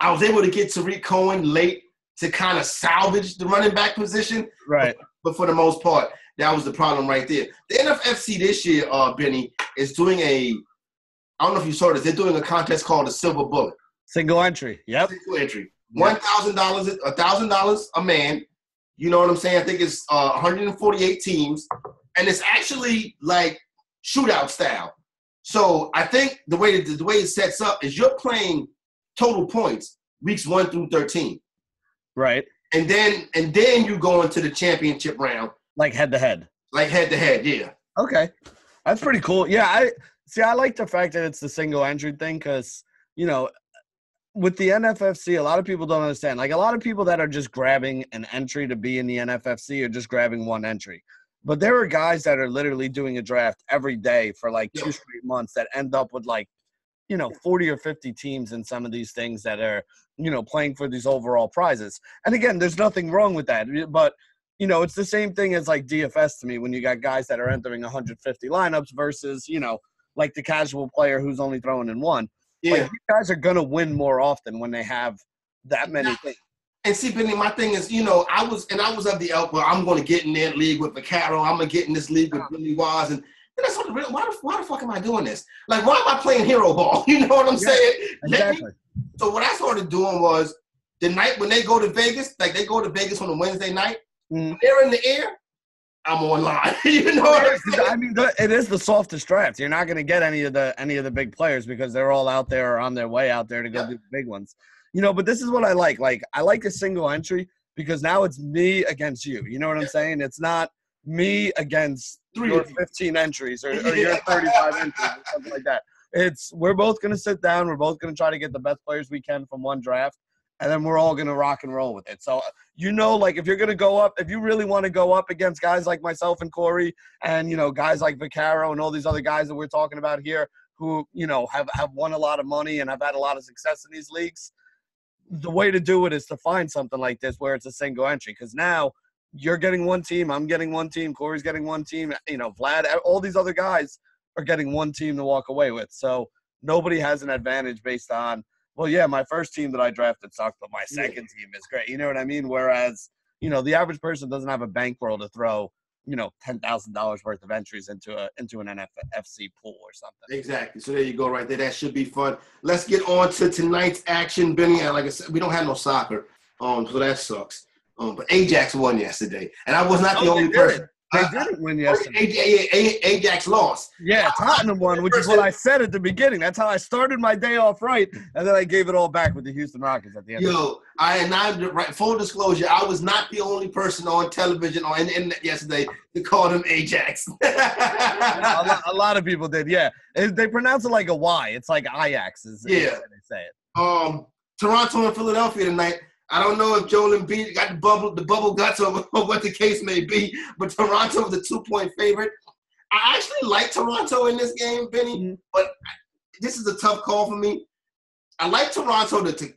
I was able to get Tariq Cohen late to kind of salvage the running back position. Right. But for the most part, that was the problem right there. The NFFC this year, Benny, is doing I don't know if you saw this, they're doing a contest called the Silver Bullet. Single entry. Yep. Single entry. $1,000 a man. You know what I'm saying? I think it's 148 teams. And it's actually like shootout style. So I think the way it sets up is you're playing total points weeks 1 through 13. Right. And then you go into the championship round. Like head to head. Yeah. Okay. That's pretty cool. Yeah, I like the fact that it's the single entry thing because, with the NFFC, a lot of people don't understand. Like a lot of people that are just grabbing an entry to be in the NFFC are just grabbing one entry. But there are guys that are literally doing a draft every day for like 2 straight months that end up with like, 40 or 50 teams in some of these things that are, playing for these overall prizes. And again, there's nothing wrong with that. But, it's the same thing as like DFS to me when you got guys that are entering 150 lineups versus, like the casual player who's only throwing in one. Yeah. Like, these guys are going to win more often when they have that many things. And see, Benny, my thing is, I was of the elk where I'm going to get in that league with Vaccaro. I'm going to get in this league with Billy Waz. And then I started to realize, why the fuck am I doing this? Like, why am I playing hero ball? You know what I'm saying? Exactly. So what I started doing was the night when they go to Vegas, like they go to Vegas on a Wednesday night, when they're in the air, I'm online. You know what I'm saying? I mean, it is the softest draft. You're not going to get any of the big players because they're all out there or on their way out there to go do the big ones. But this is what I like. Like, I like a single entry because now it's me against you. You know what I'm saying? It's not me against your 15 entries or your 35 entries or something like that. We're both going to sit down. We're both going to try to get the best players we can from one draft, and then we're all going to rock and roll with it. So, like if you're going to go up, if you really want to go up against guys like myself and Corey and, guys like Vaccaro and all these other guys that we're talking about here who, have won a lot of money and have had a lot of success in these leagues, the way to do it is to find something like this where it's a single entry because now you're getting one team, I'm getting one team, Corey's getting one team, Vlad, all these other guys are getting one team to walk away with. So nobody has an advantage based on, well, yeah, my first team that I drafted sucked, but my second team is great. You know what I mean? Whereas, the average person doesn't have a bankroll to throw, $10,000 worth of entries into an NFC pool or something. Exactly. So there you go right there. That should be fun. Let's get on to tonight's action, Benny. And like I said, we don't have no soccer, so that sucks. But Ajax won yesterday, and I was not the only person. They didn't win yesterday. Ajax lost. Yeah, Tottenham won, which is what I said at the beginning. That's how I started my day off right, and then I gave it all back with the Houston Rockets at the end. Full disclosure, I was not the only person on television or in the internet yesterday to call them Ajax. A lot of people did, yeah. They pronounce it like a Y. It's like Ajax is they say it. Toronto and Philadelphia tonight. I don't know if Joel Embiid got the bubble guts or what the case may be, but Toronto was a 2-point favorite. I actually like Toronto in this game, Benny, but this is a tough call for me. I like Toronto to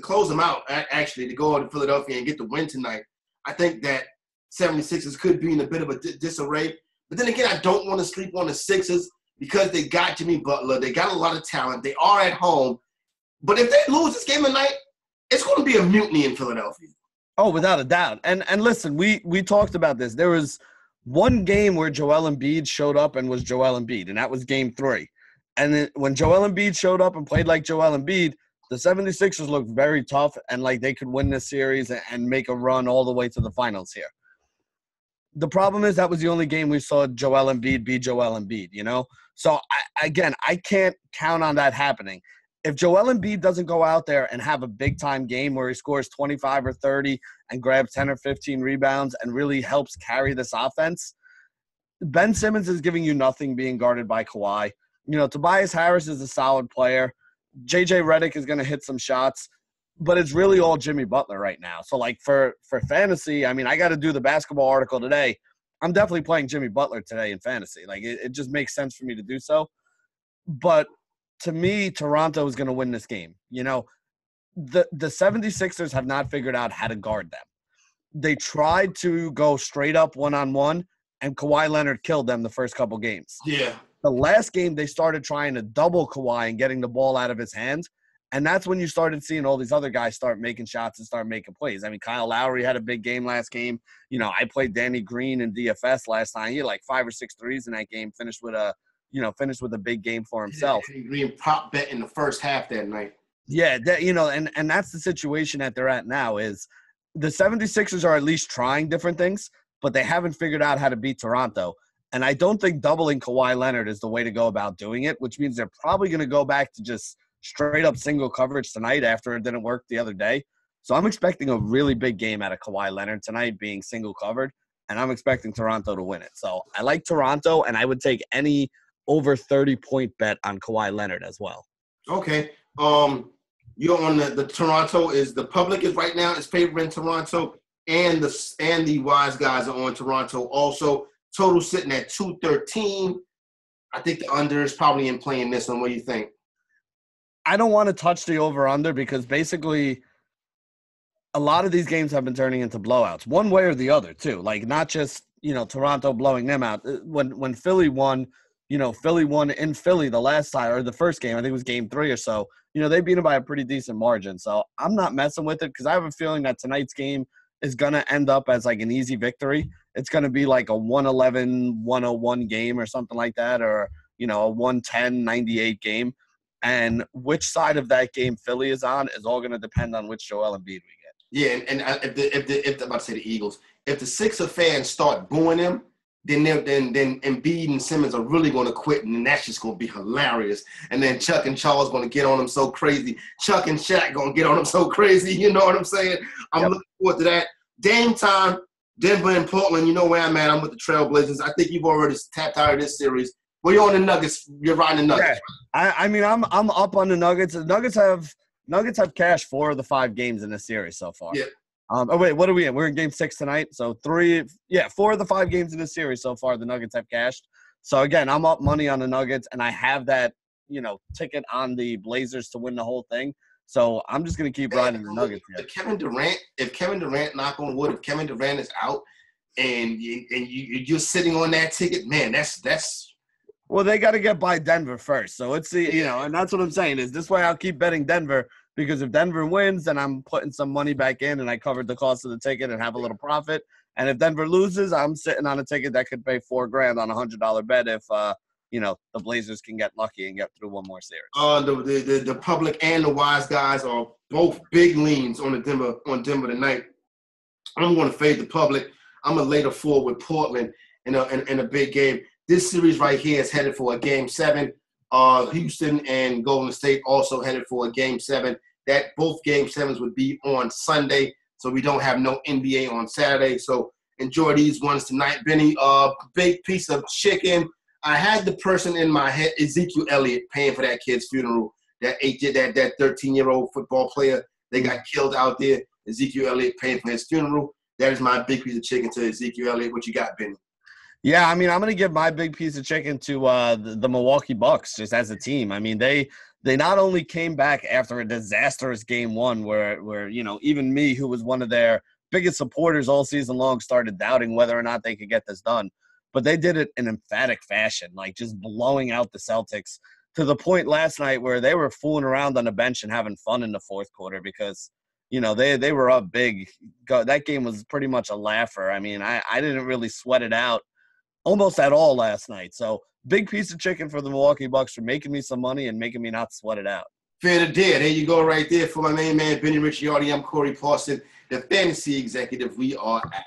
close them out, actually, to go on to Philadelphia and get the win tonight. I think that 76ers could be in a bit of a disarray. But then again, I don't want to sleep on the Sixers because they got Jimmy Butler. They got a lot of talent. They are at home. But if they lose this game tonight, it's going to be a mutiny in Philadelphia. Oh, without a doubt. And listen, we talked about this. There was one game where Joel Embiid showed up and was Joel Embiid, and that was game 3. And then when Joel Embiid showed up and played like Joel Embiid, the 76ers looked very tough and like they could win this series and make a run all the way to the finals here. The problem is that was the only game we saw Joel Embiid be Joel Embiid, So, I can't count on that happening. If Joel Embiid doesn't go out there and have a big-time game where he scores 25 or 30 and grabs 10 or 15 rebounds and really helps carry this offense, Ben Simmons is giving you nothing being guarded by Kawhi. Tobias Harris is a solid player. JJ Redick is going to hit some shots, but it's really all Jimmy Butler right now. So, for fantasy, I got to do the basketball article today. I'm definitely playing Jimmy Butler today in fantasy. It just makes sense for me to do so. But to me, Toronto is going to win this game. The 76ers have not figured out how to guard them. They tried to go straight up one-on-one, and Kawhi Leonard killed them the first couple games. Yeah. The last game, they started trying to double Kawhi and getting the ball out of his hands, and that's when you started seeing all these other guys start making shots and start making plays. Kyle Lowry had a big game last game. I played Danny Green in DFS last time. He had 5 or 6 threes in that game, finished with a big game for himself. Yeah, Green prop bet in the first half that night. Yeah, and that's the situation that they're at now is the 76ers are at least trying different things, but they haven't figured out how to beat Toronto. And I don't think doubling Kawhi Leonard is the way to go about doing it, which means they're probably going to go back to just straight-up single coverage tonight after it didn't work the other day. So I'm expecting a really big game out of Kawhi Leonard tonight being single covered, and I'm expecting Toronto to win it. So I like Toronto, and I would take any over 30-point bet on Kawhi Leonard as well. Okay. You're on the Toronto is the public is right now is favoring Toronto, and the wise guys are on Toronto also. Total sitting at 213. I think the under is probably in playing this one. What do you think? I don't want to touch the over-under because basically a lot of these games have been turning into blowouts, one way or the other too. Not just, Toronto blowing them out. When Philly won, Philly won in Philly the last time, or the first game, I think it was game 3 or so. They beat them by a pretty decent margin. So I'm not messing with it because I have a feeling that tonight's game is going to end up as an easy victory. It's going to be a 111-101 game or something like that, or, a 110-98 game. And which side of that game Philly is on is all going to depend on which Joel Embiid we get. Yeah, and if I'm about to say the Eagles, if the Sixer fans start booing them, then Embiid and Simmons are really going to quit, and then that's just going to be hilarious. And then Chuck and Charles going to get on them so crazy. Chuck and Shaq going to get on them so crazy. You know what I'm saying? I'm looking forward to that. Game time, Denver and Portland. You know where I'm at. I'm with the Trailblazers. I think you've already tapped out of this series. Well, you're on the Nuggets. You're riding the Nuggets. Yeah. I'm up on the Nuggets. The Nuggets have cashed 4 of the 5 games in this series so far. Yeah. Wait, what are we in? We're in game 6 tonight. So 4 of the 5 games in this series so far, the Nuggets have cashed. So again, I'm up money on the Nuggets, and I have that, ticket on the Blazers to win the whole thing. So I'm just going to keep riding the Nuggets here. If Kevin Durant, knock on wood, if Kevin Durant is out and you're sitting on that ticket, man, that's Well, they got to get by Denver first. So let's see, and that's what I'm saying is this way I'll keep betting Denver because if Denver wins, then I'm putting some money back in and I covered the cost of the ticket and have a little profit. And if Denver loses, I'm sitting on a ticket that could pay $4,000 on a $100 bet if, the Blazers can get lucky and get through one more series. The public and the wise guys are both big leans on Denver tonight. I'm going to fade the public. I'm going to lay the floor with Portland in a big game. This series right here is headed for a Game 7. Houston and Golden State also headed for a Game 7. That both Game 7s would be on Sunday, so we don't have no NBA on Saturday. So enjoy these ones tonight. Benny, big piece of chicken. I had the person in my head, Ezekiel Elliott, paying for that kid's funeral. That 13-year-old football player, they got killed out there. Ezekiel Elliott paying for his funeral. That is my big piece of chicken to Ezekiel Elliott. What you got, Benny? Yeah, I mean, I'm going to give my big piece of chicken to the Milwaukee Bucks just as a team. I mean, they not only came back after a disastrous Game 1 where even me, who was one of their biggest supporters all season long, started doubting whether or not they could get this done. But they did it in emphatic fashion, like just blowing out the Celtics to the point last night where they were fooling around on the bench and having fun in the fourth quarter because they were up big. That game was pretty much a laugher. I mean, I didn't really sweat it out almost at all last night. So big piece of chicken for the Milwaukee Bucks for making me some money and making me not sweat it out. Fair to dare. There you go right there for my main man, Benny Ricciardi. I'm Corey Parson, the fantasy executive. We are out.